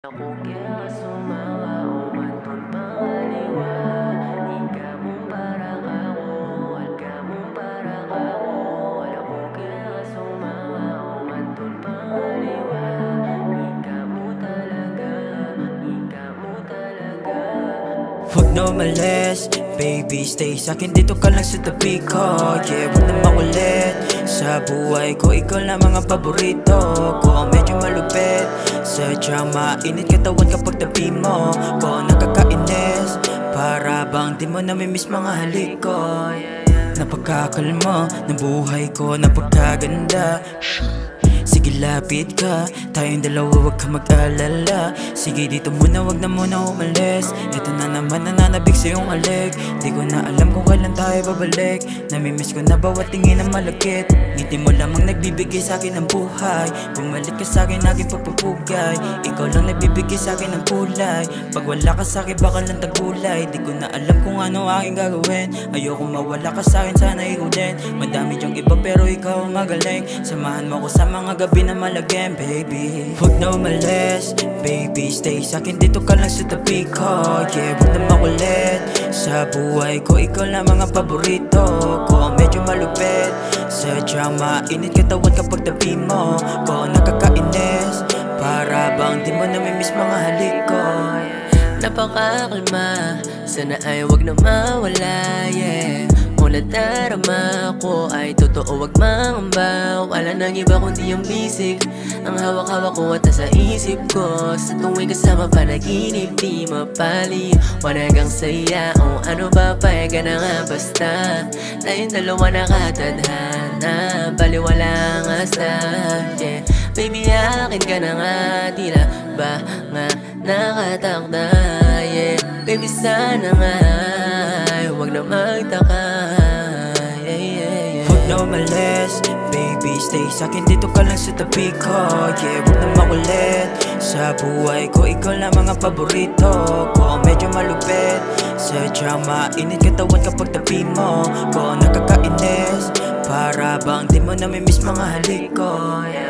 Ako kaya sumawa o mantun pangaliwa. Ika mong para kako, alka mong para kako. Ako kaya sumawa o mantun pangaliwa. Ika mo talaga, ika mo talaga. Huwag na umalis, baby, stay sa'kin, dito ka lang sa tabi ko. Yeah, huwag na makulit, sa buhay ko ikaw lang mga paborito ko. Medyo malupit, sadyang mainit katawan kapag tabi mo ko. Nakakainis, para bang di mo namimiss mga halik ko. Napagkakalma ng buhay ko, napagkaganda. Sige lapit ka, tayong dalawa wag ka mag-alala. Sige dito muna, wag na muna umalis. Ito na naman nananabik sa iyong alig. Di ko na alam kung kailan tayo babalik. Namimiss ko na bawat tingin na malakit. Ngiti mo lamang nagbibigay sa'kin ng buhay. Bumalik ka sa'kin aking pagpupugay. Ikaw lang nagbibigay sa'kin ng kulay. Pag wala ka sa'kin baka lang tagulay. Di ko na alam kung ano aking gagawin. Ayoko mawala ka sa'kin, sana ikaw din. Madami dyang iba pero ikaw ang magaling. Samahan mo ko sa mga gabi na malagim, baby. Huwag na umalis, baby, stay sa'kin, dito ka lang sa tabi ko. Yeah, huwag na makulit, sa buhay ko ikaw lang mga paborito ko. Medyo malupit, sadyang mainit katawan kapag tabi mo ko. Nakakainis, para bang di mo namimiss mga halik ko. Napakakalma, sana ay wag na mawala, yeah. Kung nadarama ko ay totoo, wag mangamba. Wala nang iba kundi yung bisig, ang hawak-hawak ko at sa isip ko. Sa tuwing kasama panaginip, di mapali. Wanagang saya, o ano ba, payaga na nga basta. Tayong dalawa nakatadhana, baliwala ang asa, yeah. Baby, akin ka na nga, tila ba nga nakatakda, yeah. Baby, sana nga huwag na magtaka, yeah, yeah, yeah. Huwag na umalis, baby, stay sa'kin, dito ka lang sa tabi ko. Yeah, huwag na makulit, sa buhay ko ikaw lang mga paborito ko. Medyo malupit, sadyang mainit katawan kapag tabi mo ko. Nakakainis, para bang di mo namimiss mga halik ko, yeah.